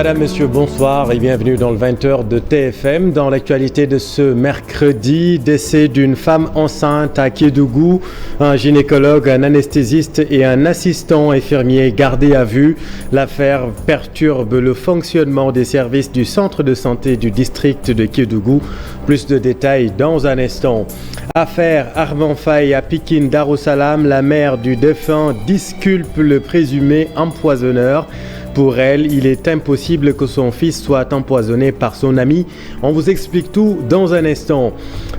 Madame, Monsieur, bonsoir et bienvenue dans le 20h de TFM. Dans l'actualité de ce mercredi, décès d'une femme enceinte à Kédougou, un gynécologue, un anesthésiste et un assistant infirmier gardés à vue. L'affaire perturbe le fonctionnement des services du centre de santé du district de Kédougou. Plus de détails dans un instant. Affaire Armand Faye à Pikine Darussalam, la mère du défunt disculpe le présumé empoisonneur. Pour elle, il est impossible que son fils soit empoisonné par son ami. On vous explique tout dans un instant.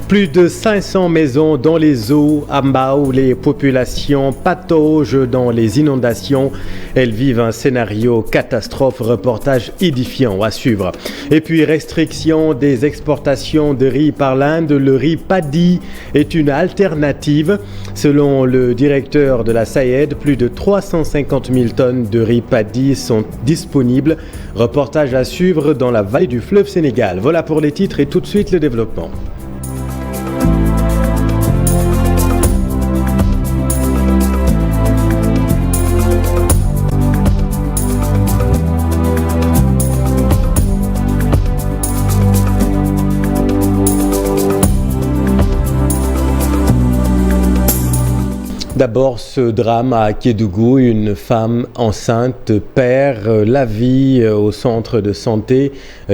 Plus de 500 maisons dans les eaux, à Mbao, les populations pataugent dans les inondations. Elles vivent un scénario catastrophe, reportage édifiant à suivre. Et puis, restriction des exportations de riz par l'Inde. Le riz paddy est une alternative. Selon le directeur de la SAED, plus de 350 000 tonnes de riz paddy sont disponibles. Reportage à suivre dans la vallée du fleuve Sénégal. Voilà pour les titres et tout de suite le développement. D'abord, ce drame à Kédougou, une femme enceinte perd la vie au centre de santé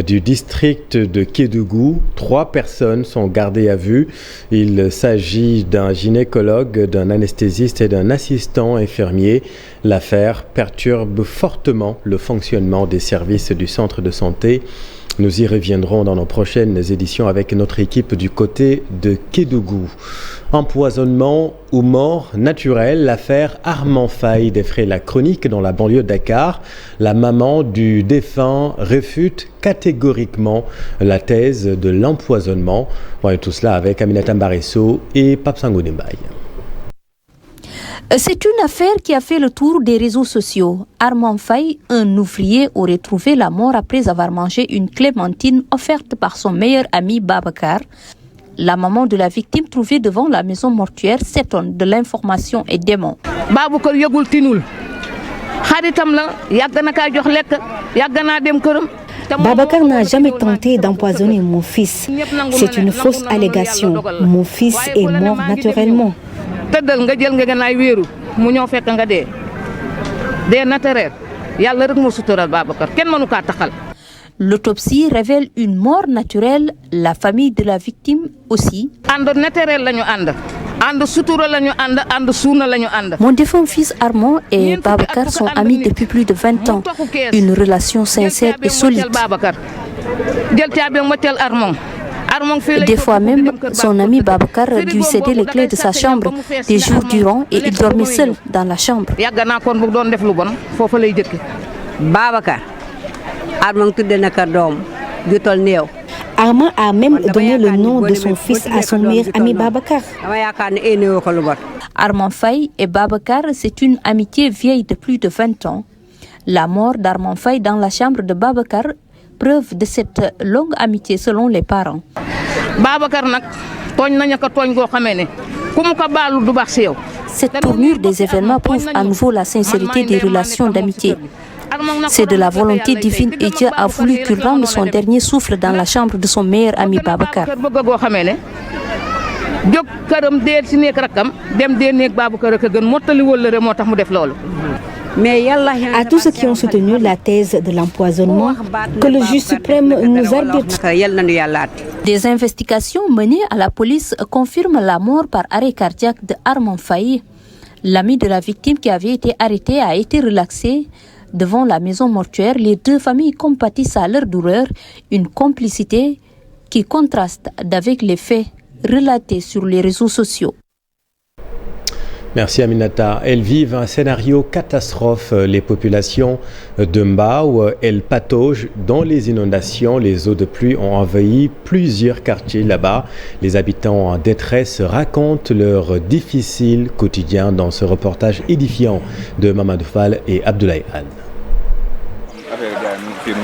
du district de Kédougou. 3 personnes sont gardées à vue. Il s'agit d'un gynécologue, d'un anesthésiste et d'un assistant infirmier. L'affaire perturbe fortement le fonctionnement des services du centre de santé. Nous y reviendrons dans nos prochaines éditions avec notre équipe du côté de Kédougou. Empoisonnement ou mort naturelle, l'affaire Armand Faye défraie la chronique dans la banlieue de Dakar. La maman du défunt réfute catégoriquement la thèse de l'empoisonnement. Voyons tout cela avec Aminata Mbaresso et Pape Sango Dembaye. C'est une affaire qui a fait le tour des réseaux sociaux. Armand Faye, un ouvrier, aurait trouvé la mort après avoir mangé une clémentine offerte par son meilleur ami Babacar. La maman de la victime, trouvée devant la maison mortuaire, s'étonne de l'information et dément. Babacar yagul tinul. Xaritam la yag na ka jox lek, yag na dem keuram. Babacar n'a jamais tenté d'empoisonner mon fils. C'est une fausse allégation. Mon fils est mort naturellement. Tëddal nga jël nga gënaay wéeru mu ñëw fekk nga dee naturel yàlla rek moo sutural Babacar kenn mënu kaa taxal. L'autopsie révèle une mort naturelle. La famille de la victime aussi. ànd naturel lañu ànd sutura lañu ànd suuna lañu ànd. Mon défunt fils Armand et Babacar sont amis depuis plus de 20 ans. Une relation sincère et solide. jël caabi motel Armand. Des fois même, son ami Babacar lui cédait les clés de sa chambre des jours durant et il dormait seul dans la chambre. Babacar, Armand a même donné le nom de son fils à son meilleur ami Babacar. Armand Faye et Babacar, c'est une amitié vieille de plus de 20 ans. La mort d'Armand Faye dans la chambre de Babacar, preuve de cette longue amitié selon les parents. Cette tournure des événements prouve à nouveau la sincérité des relations d'amitié. C'est de la volonté divine et Dieu a voulu qu'il rende son dernier souffle dans la chambre de son meilleur ami Babacar. À tous ceux qui ont soutenu la thèse de l'empoisonnement, que le juge suprême nous arbitre. Des investigations menées à la police confirment la mort par arrêt cardiaque de Armand Faye. L'ami de la victime qui avait été arrêté a été relaxé. Devant la maison mortuaire, les 2 familles compatissent à leur douleur, une complicité qui contraste avec les faits relatés sur les réseaux sociaux. Merci Aminata. Elles vivent un scénario catastrophe. Les populations de Mbao, elles pataugent dans les inondations. Les eaux de pluie ont envahi plusieurs quartiers là-bas. Les habitants en détresse racontent leur difficile quotidien dans ce reportage édifiant de Mamadou Fall et Abdoulaye Anne.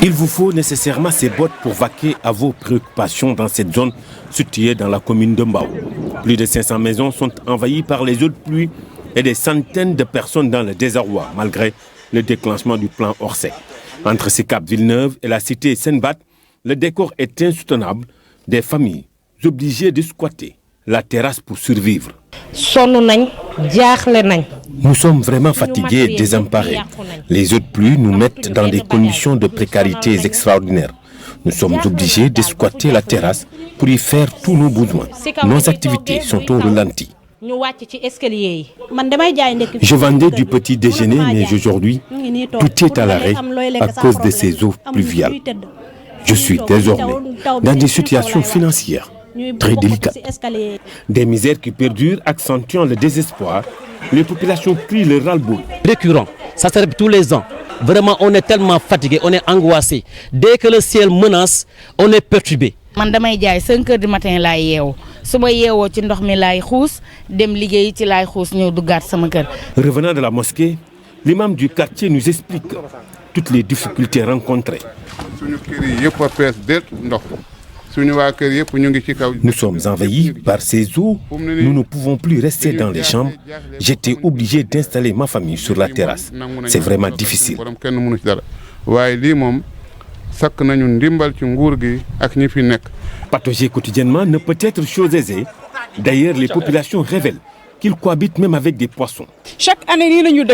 Il vous faut nécessairement ces bottes pour vaquer à vos préoccupations dans cette zone située dans la commune de Mbao. Plus de 500 maisons sont envahies par les eaux de pluie et des centaines de personnes dans le désarroi malgré le déclenchement du plan Orsay. Entre Sicap Villeneuve et la cité Senbat, le décor est insoutenable. Des familles obligées de squatter la terrasse pour survivre. Nous sommes vraiment fatigués et désemparés. Les eaux de pluie nous mettent dans des conditions de précarité extraordinaires. Nous sommes obligés de squatter la terrasse pour y faire tous nos besoins. Nos activités sont au ralenti. Je vendais du petit déjeuner, mais aujourd'hui, tout est à l'arrêt à cause de ces eaux pluviales. Je suis désormais dans des situations financières très délicates. Des misères qui perdurent accentuant le désespoir. Les populations crient le ras-le-bol. Récurrent, ça s'arrête tous les ans. Vraiment, on est tellement fatigué, on est angoissé. Dès que le ciel menace, on est perturbé. Man damay jaay 5 heures du matin laay yeewu su ma yeewoo ci ndox mi laay xuus dem liggéey ci laay xuus ñëw duggaat sama kër. Revenant de la mosquée, l'imam du quartier nous explique toutes les difficultés rencontrées. Nous sommes envahis par ces eaux. Nous ne pouvons plus rester dans les chambres. J'étais obligé d'installer ma famille sur la terrasse. C'est vraiment difficile. Patauger quotidiennement ne peut être chose aisée. D'ailleurs, les populations révèlent qu'ils cohabitent même avec des poissons. Chaque année, nous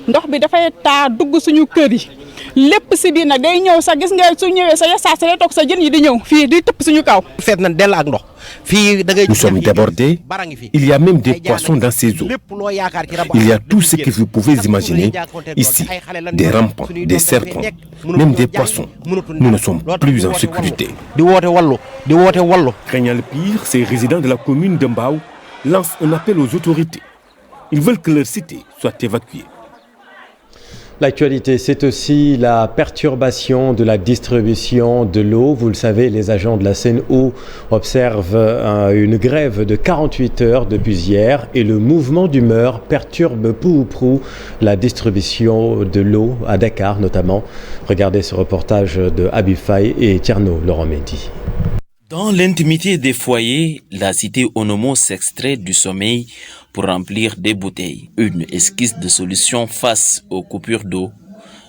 ndox bi dafay taa dugg suñu kër yi lépp si biir nag day ñëw sax gis nga su ñëwee sa saa si lay toog sa jën yi di ñëw fii di tëpp suñu kaw. Feet nañ dell ak ndox fii da ngay. Nous sommes débordés. Il y a même des poissons dans ces eaux. Il y a tout ce que vous pouvez imaginer ici, des rampants, des serpents, même des poissons. Nous ne sommes plus en sécurité. Craignant le pire, ces résidents de la commune de Mbao lancent un appel aux autorités. Ils veulent que leur cité soit évacuée. L'actualité, c'est aussi la perturbation de la distribution de l'eau. Vous le savez, les agents de la Sen'Eau observent une grève de 48 heures depuis hier et le mouvement d'humeur perturbe peu ou prou la distribution de l'eau à Dakar notamment. Regardez ce reportage de Habib Faye et Tierno Laurent Mendy. Dans l'intimité des foyers, la cité Onomo s'extrait du sommeil pour remplir des bouteilles. Une esquisse de solution face aux coupures d'eau.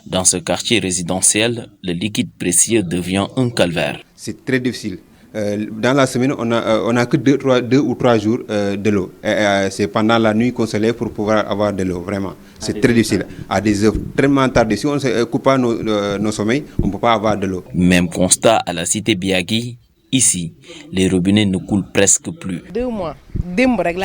Dans ce quartier résidentiel, le liquide précieux devient un calvaire. C'est très difficile. Dans la semaine, on a que 2 ou 3 jours de l'eau. C'est pendant la nuit qu'on se lève pour pouvoir avoir de l'eau, vraiment. C'est très difficile. À des heures très tardives, si on ne coupe pas nos sommeils, on ne peut pas avoir de l'eau. Même constat à la cité Biagui. Ici, les robinets ne coulent presque plus. 2 mois.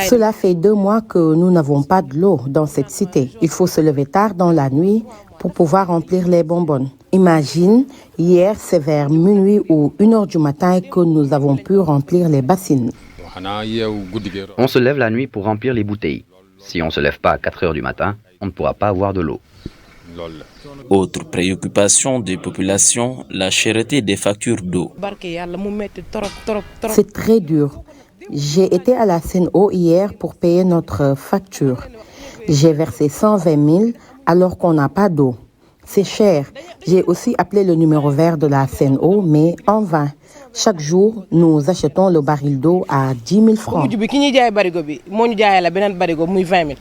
Cela fait 2 mois que nous n'avons pas de l'eau dans cette cité. Il faut se lever tard dans la nuit pour pouvoir remplir les bonbonnes. Imagine, hier c'est vers minuit ou 1 heure du matin que nous avons pu remplir les bassines. On se lève la nuit pour remplir les bouteilles. Si on ne se lève pas à 4 heures du matin, on ne pourra pas avoir de l'eau. Autre préoccupation des populations, la cherté des factures d'eau. C'est très dur. J'ai été à la Sen'Eau hier pour payer notre facture. J'ai versé 120 000 alors qu'on n'a pas d'eau. C'est cher. J'ai aussi appelé le numéro vert de la Sen'Eau, mais en vain. Chaque jour, nous achetons le baril d'eau à 10 000 francs.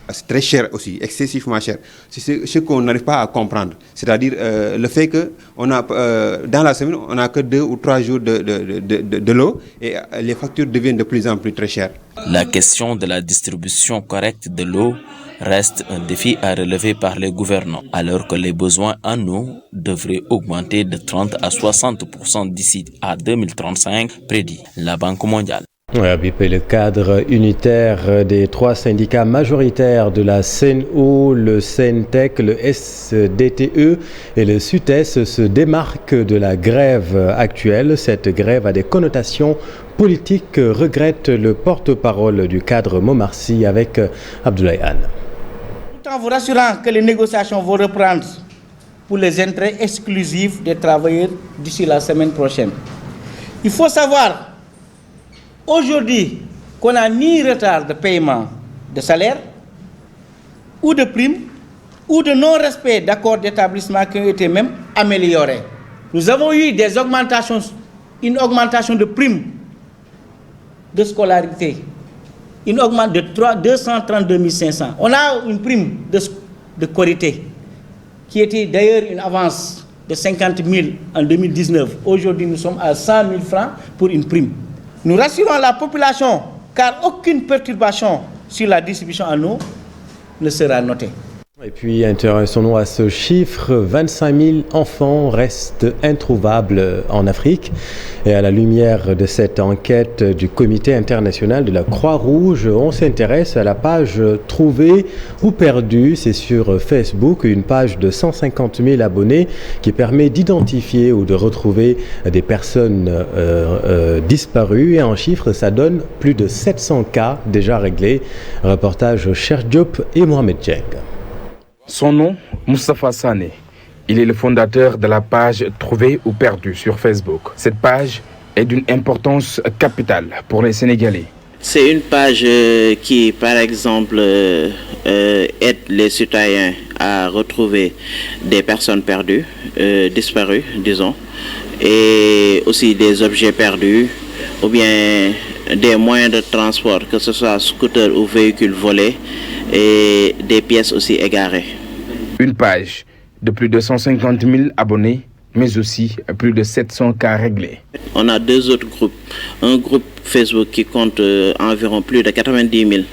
C'est très cher aussi, excessivement cher. C'est ce qu'on n'arrive pas à comprendre. C'est-à-dire le fait que dans la semaine, on n'a que 2 ou 3 jours de l'eau et les factures deviennent de plus en plus très chères. La question de la distribution correcte de l'eau reste un défi à relever par les gouvernants, alors que les besoins en eau devraient augmenter de 30 à 60% d'ici à 2035, prédit la Banque mondiale. Le cadre unitaire des 3 syndicats majoritaires de la Sen'Eau, le SENTEC, le SDTE et le SUTES se démarquent de la grève actuelle. Cette grève a des connotations politiques, regrette le porte-parole du cadre Momarsi avec Abdoulaye Anne. Tout en vous rassurant que les négociations vont reprendre pour les intérêts exclusifs des travailleurs d'ici la semaine prochaine. Il faut savoir aujourd'hui qu'on n'a ni retard de paiement de salaire ou de primes ou de non-respect d'accords d'établissement qui ont été même améliorés. Nous avons eu une augmentation de primes de scolarité, une augmentation de 232 500. On a une prime de Korité qui était d'ailleurs une avance de 50 000 en 2019. Aujourd'hui, nous sommes à 100 000 francs pour une prime. Nous rassurons la population car aucune perturbation sur la distribution en eau ne sera notée. Et puis, intéressons-nous à ce chiffre, 25 000 enfants restent introuvables en Afrique. Et à la lumière de cette enquête du Comité international de la Croix-Rouge, on s'intéresse à la page « Trouvée ou perdue ». C'est sur Facebook, une page de 150 000 abonnés qui permet d'identifier ou de retrouver des personnes disparues. Et en chiffres, ça donne plus de 700 cas déjà réglés. Reportage Cheikh Diop et Mohamed Djeng. Son nom, Moustapha Sané. Il est le fondateur de la page Trouvé ou Perdu sur Facebook. Cette page est d'une importance capitale pour les Sénégalais. C'est une page qui, par exemple, aide les citoyens à retrouver des personnes perdues, disparues, disons, et aussi des objets perdus ou bien des moyens de transport, que ce soit scooter ou véhicules volés, et des pièces aussi égarées. Une page de plus de 150 000 abonnés, mais aussi plus de 700 cas réglés. On a deux autres groupes. Un groupe Facebook qui compte environ plus de 90 000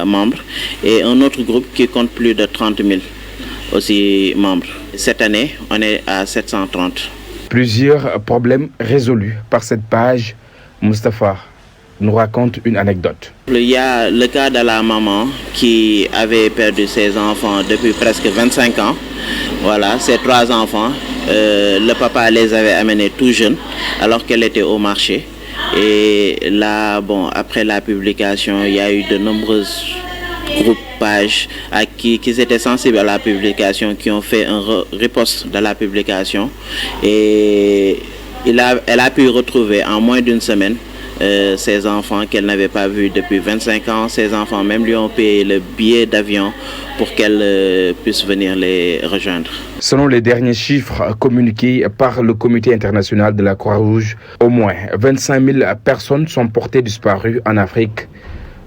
membres et un autre groupe qui compte plus de 30 000 aussi membres. Cette année, on est à 730. Plusieurs problèmes résolus par cette page. Moustapha nous raconte une anecdote. Il y a le cas de la maman qui avait perdu ses enfants depuis presque 25 ans. Voilà, ses 3 enfants. Le papa les avait amenés tout jeunes alors qu'elle était au marché. Et là, bon, après la publication, il y a eu de nombreuses groupes, pages qui étaient sensibles à la publication, qui ont fait un riposte de la publication. Et elle a pu retrouver en moins d'une semaine ses enfants qu'elle n'avait pas vus depuis 25 ans. Ses enfants même lui ont payé le billet d'avion pour qu'elle puisse venir les rejoindre. Selon les derniers chiffres communiqués par le Comité international de la Croix-Rouge, au moins 25 000 personnes sont portées disparues en Afrique.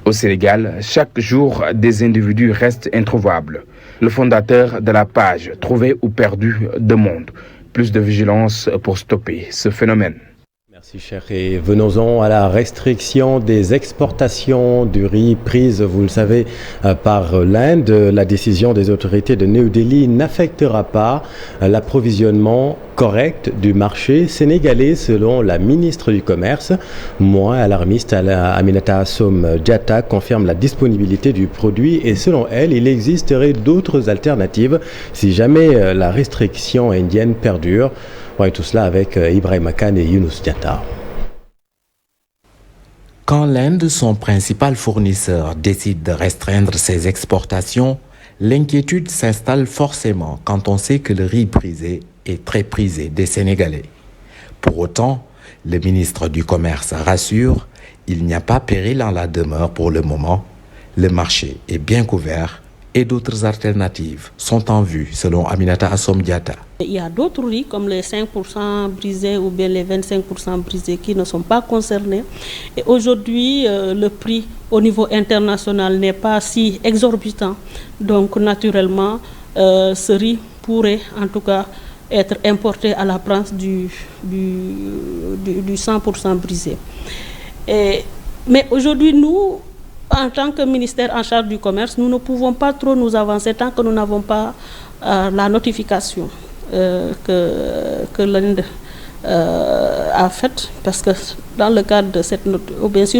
Au Sénégal, chaque jour, des individus restent introuvables. Le fondateur de la page Trouvé ou Perdu demande plus de vigilance pour stopper ce phénomène. Merci cher. Et venons-en à la restriction des exportations du riz prise, vous le savez, par l'Inde. La décision des autorités de New Delhi n'affectera pas l'approvisionnement correct du marché sénégalais selon la ministre du Commerce. Moins alarmiste, Aminata Assom Diatta confirme la disponibilité du produit et selon elle, il existerait d'autres alternatives si jamais la restriction indienne perdure. Ouais, tout cela avec Ibrahim Khan et Younous Diatta. Quand l'Inde, son principal fournisseur, décide de restreindre ses exportations, l'inquiétude s'installe forcément quand on sait que le riz prisé est très prisé des Sénégalais. Pour autant, le ministre du Commerce rassure, il n'y a pas péril en la demeure pour le moment. Le marché est bien couvert et d'autres alternatives sont en vue, selon Aminata Assom Diatta. Il y a d'autres riz comme les 5% brisés ou bien les 25% brisés qui ne sont pas concernés. Et aujourd'hui, le prix au niveau international n'est pas si exorbitant. Donc naturellement, ce riz pourrait en tout cas être importé à la place du 100% brisé. Mais aujourd'hui, nous, en tant que ministère en charge du commerce, nous ne pouvons pas trop nous avancer tant que nous n'avons pas la notification que l'Inde a faite, parce que dans le cadre de cette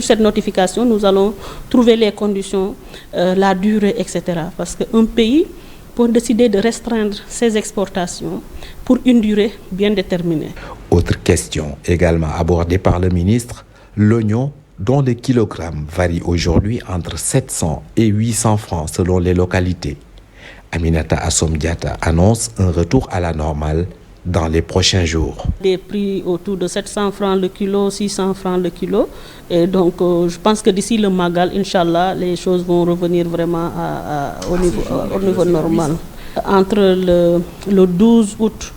cette notification, nous allons trouver les conditions, la durée, etc. Parce qu'un pays peut décider de restreindre ses exportations pour une durée bien déterminée. Autre question également abordée par le ministre, l'oignon dont le kilogramme varie aujourd'hui entre 700 et 800 francs selon les localités. Aminata Assom Diatta annonce un retour à la normale dans les prochains jours. Des prix autour de 700 francs le kilo, 600 francs le kilo. Et donc, je pense que d'ici le Magal, Inch'Allah, les choses vont revenir vraiment au niveau normal. Entre le 12 août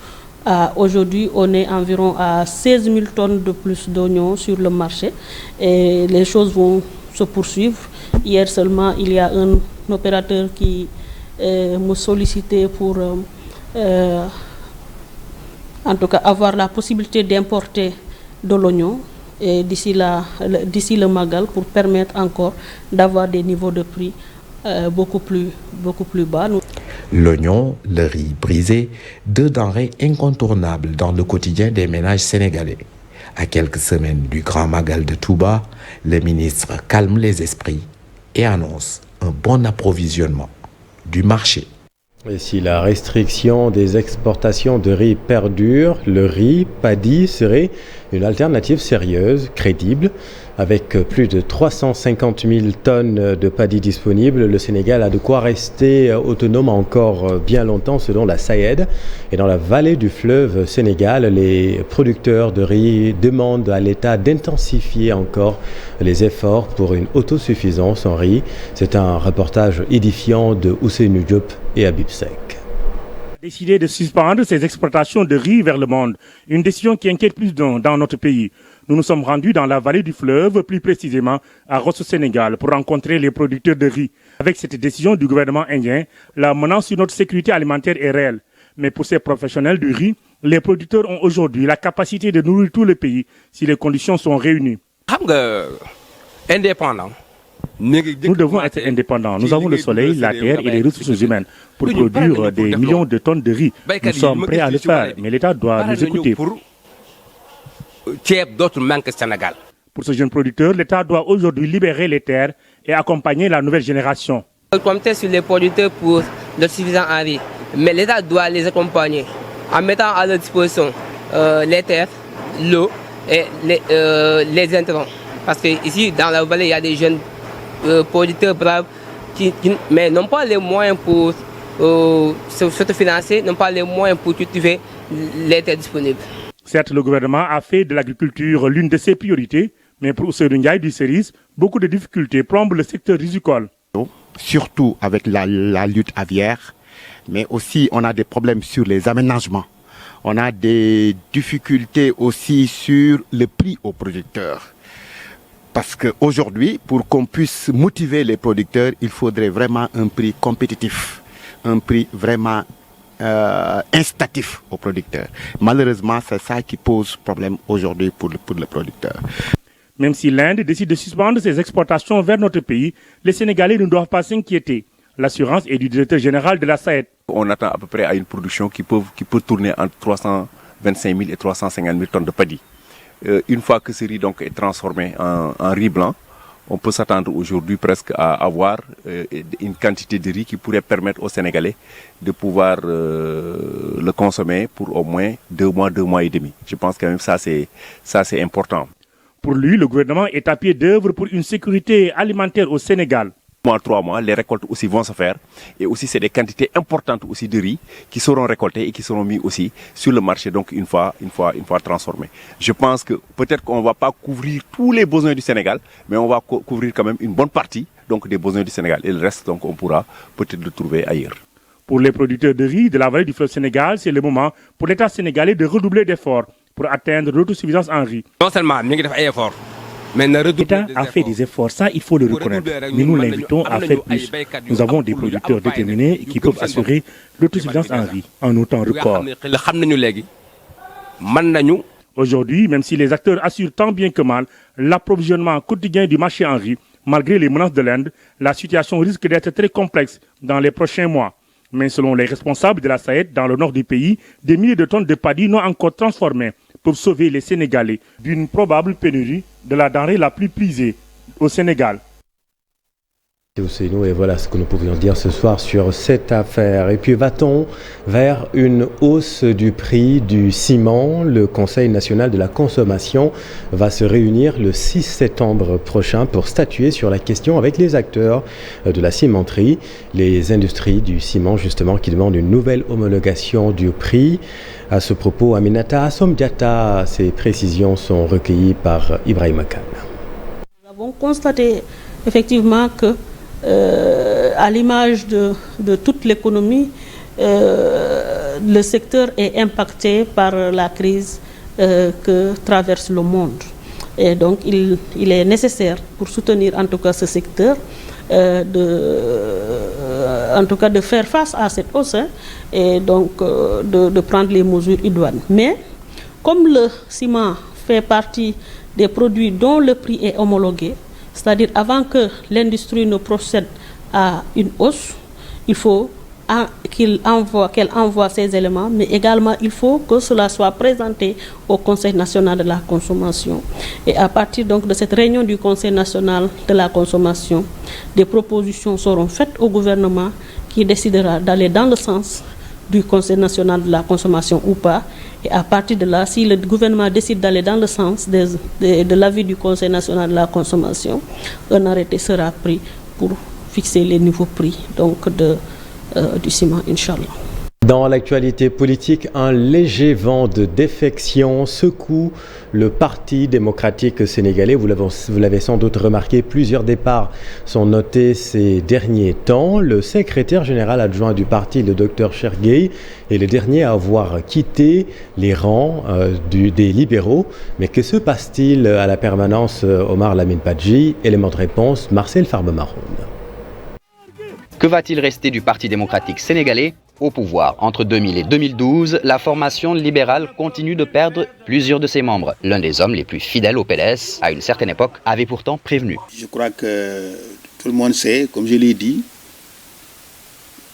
aujourd'hui, on est environ à 16 000 tonnes de plus d'oignons sur le marché et les choses vont se poursuivre. Hier seulement, il y a un opérateur qui me sollicitait pour en tout cas avoir la possibilité d'importer de l'oignon et d'ici le Magal pour permettre encore d'avoir des niveaux de prix beaucoup plus bas. L'oignon, le riz brisé, deux denrées incontournables dans le quotidien des ménages sénégalais. À quelques semaines du Grand Magal de Touba, le ministre calme les esprits et annonce un bon approvisionnement du marché. Et si la restriction des exportations de riz perdure, le riz paddy serait une alternative sérieuse, crédible. Avec plus de 350 000 tonnes de paddy disponibles, le Sénégal a de quoi rester autonome encore bien longtemps selon la SAED. Et dans la vallée du fleuve Sénégal, les producteurs de riz demandent à l'État d'intensifier encore les efforts pour une autosuffisance en riz. C'est un reportage édifiant de Ousseynou Diop et Habib Seck. Décidé de suspendre ses exportations de riz vers le monde, une décision qui inquiète plus d'un dans notre pays. Nous nous sommes rendus dans la vallée du fleuve, plus précisément à Rosso Sénégal, pour rencontrer les producteurs de riz. Avec cette décision du gouvernement indien, la menace sur notre sécurité alimentaire est réelle. Mais pour ces professionnels du riz, les producteurs ont aujourd'hui la capacité de nourrir tout le pays si les conditions sont réunies. Nous devons être indépendants. Nous avons le soleil, la terre et les ressources humaines pour produire des millions de tonnes de riz. Nous sommes prêts à le faire, mais l'État doit nous écouter. Pour ce jeune producteur, l'État doit aujourd'hui libérer les terres et accompagner la nouvelle génération. On compte sur les producteurs pour l'autosuffisance en riz, mais l'État doit les accompagner en mettant à leur disposition les terres, l'eau et les intrants. Parce qu'ici, dans la vallée, il y a des jeunes producteurs braves mais n'ont pas les moyens pour s'autofinancer, n'ont pas les moyens pour cultiver les terres disponibles. Certes, le gouvernement a fait de l'agriculture l'une de ses priorités, mais pour Ousseynou Ndiaye du CERIS, beaucoup de difficultés plombent le secteur risicole. Surtout avec la lutte aviaire, mais aussi on a des problèmes sur les aménagements. On a des difficultés aussi sur le prix aux producteurs. Parce qu'aujourd'hui, pour qu'on puisse motiver les producteurs, il faudrait vraiment un prix compétitif, un prix vraiment incitatif aux producteurs. Malheureusement, c'est ça qui pose problème aujourd'hui pour le producteur. Même si l'Inde décide de suspendre ses exportations vers notre pays, les Sénégalais ne doivent pas s'inquiéter. L'assurance est du directeur général de la SAED. On attend à peu près à une production qui peut tourner entre 325 000 et 350 000 tonnes de paddy. Une fois que ce riz donc est transformé en riz blanc, on peut s'attendre aujourd'hui presque à avoir une quantité de riz qui pourrait permettre aux Sénégalais de pouvoir le consommer pour au moins 2 mois et demi. Je pense quand même ça c'est important. Pour lui, le gouvernement est à pied d'œuvre pour une sécurité alimentaire au Sénégal. 3 mois, les récoltes aussi vont se faire et aussi c'est des quantités importantes aussi de riz qui seront récoltées et qui seront mis aussi sur le marché donc une fois transformés. Je pense que peut-être qu'on ne va pas couvrir tous les besoins du Sénégal, mais on va couvrir quand même une bonne partie donc des besoins du Sénégal et le reste donc on pourra peut-être le trouver ailleurs. Pour les producteurs de riz de la vallée du fleuve Sénégal, c'est le moment pour l'État sénégalais de redoubler d'efforts pour atteindre l'autosuffisance en riz. Non seulement nous avons fait des efforts, l'État a fait des efforts, ça il faut le reconnaître, mais nous l'invitons à faire plus. Nous avons des producteurs déterminés qui peuvent assurer l'autosuffisance en riz en autant record. Aujourd'hui, même si les acteurs assurent tant bien que mal l'approvisionnement quotidien du marché en riz, malgré les menaces de l'Inde, la situation risque d'être très complexe dans les prochains mois. Mais selon les responsables de la SAED, dans le nord du pays, des milliers de tonnes de paddy non encore transformées peuvent sauver les Sénégalais d'une probable pénurie de la denrée la plus prisée au Sénégal. Et voilà ce que nous pouvions dire ce soir sur cette affaire. Et puis va-t-on vers une hausse du prix du ciment? Le Conseil national de la consommation va se réunir le 6 septembre prochain pour statuer sur la question avec les acteurs de la cimenterie, les industries du ciment justement qui demandent une nouvelle homologation du prix. À ce propos, Aminata Assomdiata, ces précisions sont recueillies par Ibrahim Khan. Nous avons constaté effectivement que à l'image de toute l'économie, le secteur est impacté par la crise que traverse le monde. Et donc il est nécessaire pour soutenir en tout cas ce secteur en tout cas de faire face à cette hausse et donc de prendre les mesures idoines. Mais comme le ciment fait partie des produits dont le prix est homologué, c'est-à-dire avant que l'industrie ne procède à une hausse, il faut qu'elle envoie ces éléments, mais également il faut que cela soit présenté au Conseil national de la consommation. Et à partir donc de cette réunion du Conseil national de la consommation, des propositions seront faites au gouvernement qui décidera d'aller dans le sens du Conseil national de la consommation ou pas. Et à partir de là, si le gouvernement décide d'aller dans le sens de l'avis du Conseil national de la consommation, un arrêté sera pris pour fixer les nouveaux prix donc du ciment, Inch'Allah. Dans l'actualité politique, un léger vent de défection secoue le Parti démocratique sénégalais. Vous l'avez sans doute remarqué, plusieurs départs sont notés ces derniers temps. Le secrétaire général adjoint du parti, le Dr Cheikh Gueye, est le dernier à avoir quitté les rangs des libéraux. Mais que se passe-t-il à la permanence Omar Lamine Padji? Élément de réponse, Marcel Farbe-Maroun. Que va-t-il rester du Parti démocratique sénégalais? Au pouvoir entre 2000 et 2012, la formation libérale continue de perdre plusieurs de ses membres. L'un des hommes les plus fidèles au PDS, à une certaine époque, avait pourtant prévenu. Je crois que tout le monde sait, comme je l'ai dit,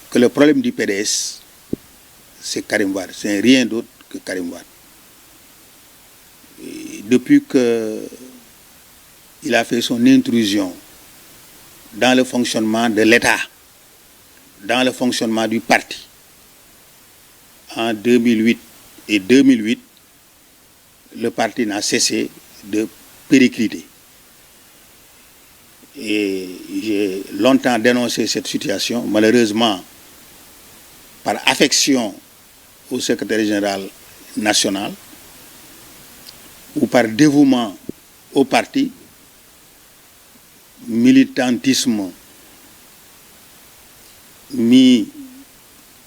que le problème du PDS, c'est Karim Wade. C'est rien d'autre que Karim Wade. Et depuis qu'il a fait son intrusion dans le fonctionnement de l'État, dans le fonctionnement du parti, en 2008 et 2008, le parti n'a cessé de péricliter. Et j'ai longtemps dénoncé cette situation. Malheureusement, par affection au secrétaire général national ou par dévouement au parti, militantisme mis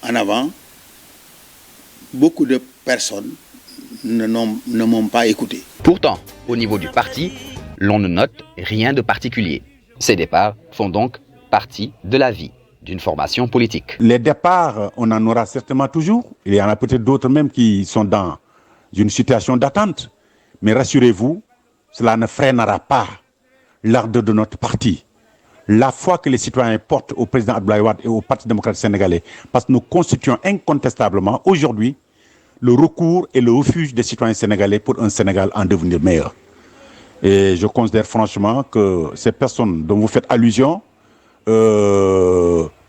en avant, beaucoup de personnes ne m'ont pas écouté. Pourtant, au niveau du parti, l'on ne note rien de particulier. Ces départs font donc partie de la vie d'une formation politique. Les départs, on en aura certainement toujours. Il y en a peut-être d'autres même qui sont dans une situation d'attente. Mais rassurez-vous, cela ne freinera pas l'ardeur de notre parti. La foi que les citoyens portent au président Abdoulaye Wade et au Parti démocratique sénégalais, parce que nous constituons incontestablement aujourd'hui le recours et le refuge des citoyens sénégalais pour un Sénégal en devenir meilleur. Et je considère franchement que ces personnes dont vous faites allusion,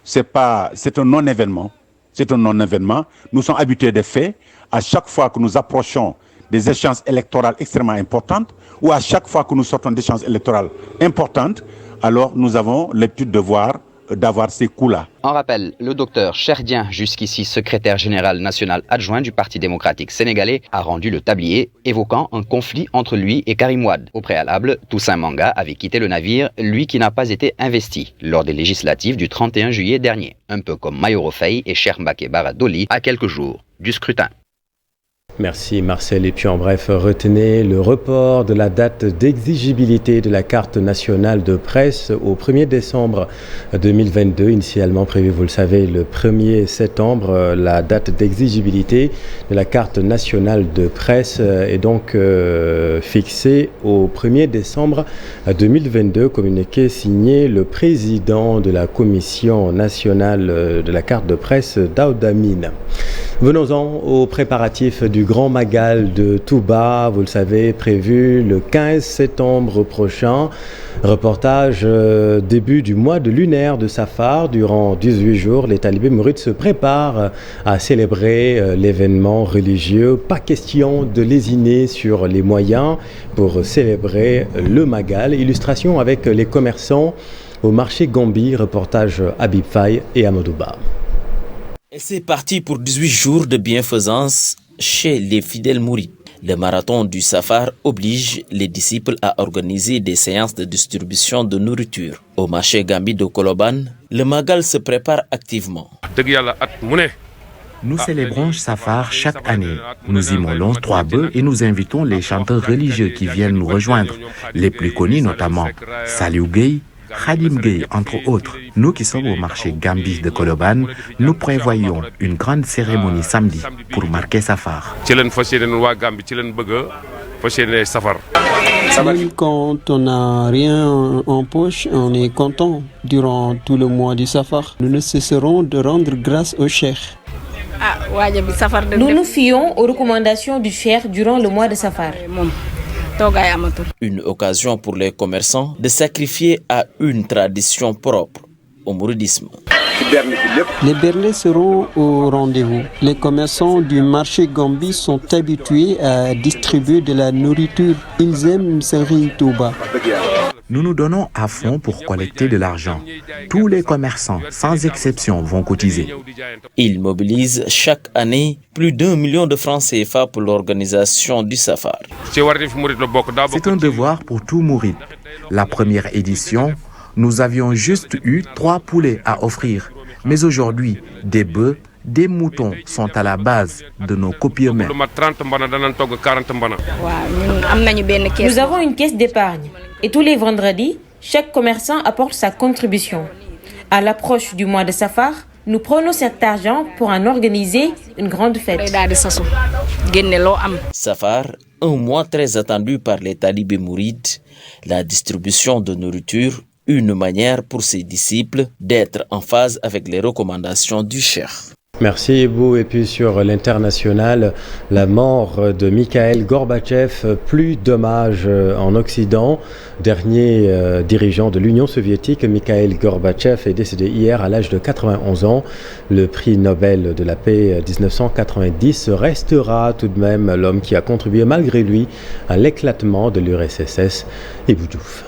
c'est un non-événement. C'est un non-événement. Nous sommes habitués des faits. À chaque fois que nous approchons des échéances électorales extrêmement importantes, ou à chaque fois que nous sortons d'échéances électorales importantes, alors nous avons l'habitude d'avoir ces coups-là. En rappel, le docteur Cherdien, jusqu'ici secrétaire général national adjoint du Parti démocratique sénégalais, a rendu le tablier évoquant un conflit entre lui et Karim Wade. Au préalable, Toussaint Manga avait quitté le navire, lui qui n'a pas été investi lors des législatives du 31 juillet dernier, un peu comme Mayoro Faye et Cheikh Mbacké Bara Dolly à quelques jours du scrutin. Merci Marcel. Et puis en bref, retenez le report de la date d'exigibilité de la carte nationale de presse au 1er décembre 2022. Initialement prévu, vous le savez, le 1er septembre. La date d'exigibilité de la carte nationale de presse est donc fixée au 1er décembre 2022. Communiqué signé le président de la Commission nationale de la carte de presse, Daoud Amine. Venons-en aux préparatifs du Grand Magal de Touba, vous le savez, prévu le 15 septembre prochain. Reportage début du mois de lunaire de Safar. Durant 18 jours, les talibés mourides se préparent à célébrer l'événement religieux. Pas question de lésiner sur les moyens pour célébrer le Magal. Illustration avec les commerçants au marché Gombi. Reportage Habib Faye et Amadouba. Et c'est parti pour 18 jours de bienfaisance chez les fidèles mourides. Le marathon du Safar oblige les disciples à organiser des séances de distribution de nourriture. Au marché Gambi de Koloban, le Magal se prépare activement. Nous célébrons Safar chaque année. Nous immolons 3 bœufs et nous invitons les chanteurs religieux qui viennent nous rejoindre. Les plus connus notamment Saliou Gueye, Khadim Gueye, entre autres. Nous qui sommes au marché Gambie de Koloban, nous prévoyons une grande cérémonie samedi pour marquer Safar. Même quand on n'a rien en poche, on est content durant tout le mois du Safar. Nous ne cesserons de rendre grâce au Cheikh. Nous nous fions aux recommandations du Cheikh durant le mois de Safar. Une occasion pour les commerçants de sacrifier à une tradition propre au mouridisme. Les berlés seront au rendez-vous. Les commerçants du marché Gambie sont habitués à distribuer de la nourriture. Ils aiment Serigne Touba. Nous nous donnons à fond pour collecter de l'argent. Tous les commerçants, sans exception, vont cotiser. Ils mobilisent chaque année plus d'1 million de francs CFA pour l'organisation du Safar. C'est un devoir pour tout mouride. La première édition, nous avions juste eu 3 poulets à offrir. Mais aujourd'hui, des bœufs, des moutons sont à la base de nos copieux-mains. Nous avons une caisse d'épargne et tous les vendredis, chaque commerçant apporte sa contribution. À l'approche du mois de Safar, nous prenons cet argent pour en organiser une grande fête. Safar, un mois très attendu par les talibés mourides, la distribution de nourriture, une manière pour ses disciples d'être en phase avec les recommandations du cheikh. Merci Ebou. Et puis sur l'international, la mort de Mikhail Gorbatchev, plus d'hommages en Occident. Dernier dirigeant de l'Union soviétique, Mikhail Gorbatchev est décédé hier à l'âge de 91 ans. Le prix Nobel de la paix 1990 restera tout de même l'homme qui a contribué malgré lui à l'éclatement de l'URSS. Ebou Diouf.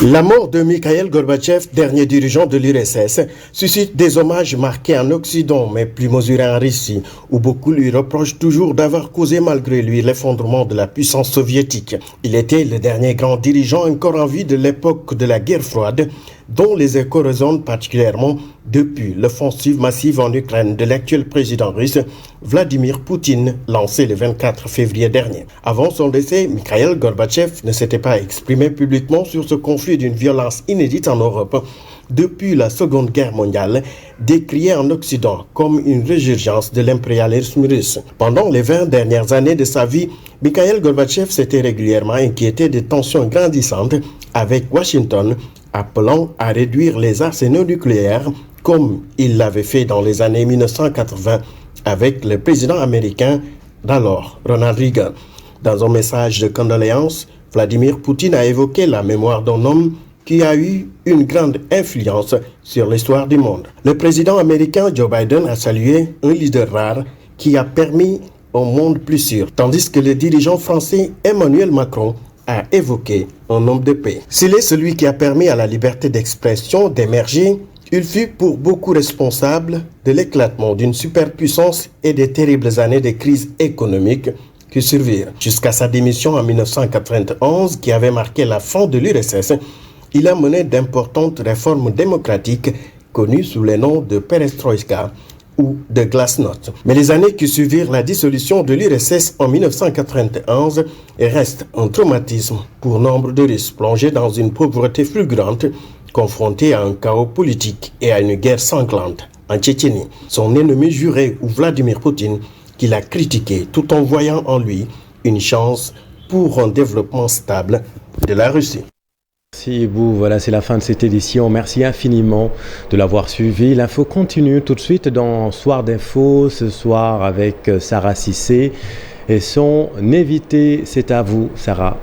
La mort de Mikhail Gorbatchev, dernier dirigeant de l'URSS, suscite des hommages marqués en Occident, mais plus mesurés en Russie, où beaucoup lui reprochent toujours d'avoir causé malgré lui l'effondrement de la puissance soviétique. Il était le dernier grand dirigeant encore en vie de l'époque de la guerre froide, dont les échos résonnent particulièrement depuis l'offensive massive en Ukraine de l'actuel président russe Vladimir Poutine, lancée le 24 février dernier. Avant son décès, Mikhail Gorbatchev ne s'était pas exprimé publiquement sur ce conflit d'une violence inédite en Europe depuis la Seconde Guerre mondiale, décrié en Occident comme une résurgence de l'impérialisme russe. Pendant les 20 dernières années de sa vie, Mikhail Gorbatchev s'était régulièrement inquiété des tensions grandissantes avec Washington, appelant à réduire les arsenaux nucléaires comme il l'avait fait dans les années 1980 avec le président américain d'alors, Ronald Reagan. Dans un message de condoléances, Vladimir Poutine a évoqué la mémoire d'un homme qui a eu une grande influence sur l'histoire du monde. Le président américain Joe Biden a salué un leader rare qui a permis un monde plus sûr, tandis que le dirigeant français Emmanuel Macron a évoqué un homme de paix. S'il est celui qui a permis à la liberté d'expression d'émerger, il fut pour beaucoup responsable de l'éclatement d'une superpuissance et des terribles années de crise économique qui survirent. Jusqu'à sa démission en 1991, qui avait marqué la fin de l'URSS, il a mené d'importantes réformes démocratiques connues sous les noms de perestroïka ou de glasnost. Mais les années qui suivirent la dissolution de l'URSS en 1991 restent un traumatisme pour nombre de Russes plongés dans une pauvreté fulgurante, confrontés à un chaos politique et à une guerre sanglante en Tchétchénie. Son ennemi juré, ou Vladimir Poutine, qu'il a critiqué tout en voyant en lui une chance pour un développement stable de la Russie. Merci Ebou, voilà, c'est la fin de cette édition. Merci infiniment de l'avoir suivi. L'info continue tout de suite dans Soir d'info, ce soir avec Sarah Cissé et son invité. C'est à vous, Sarah.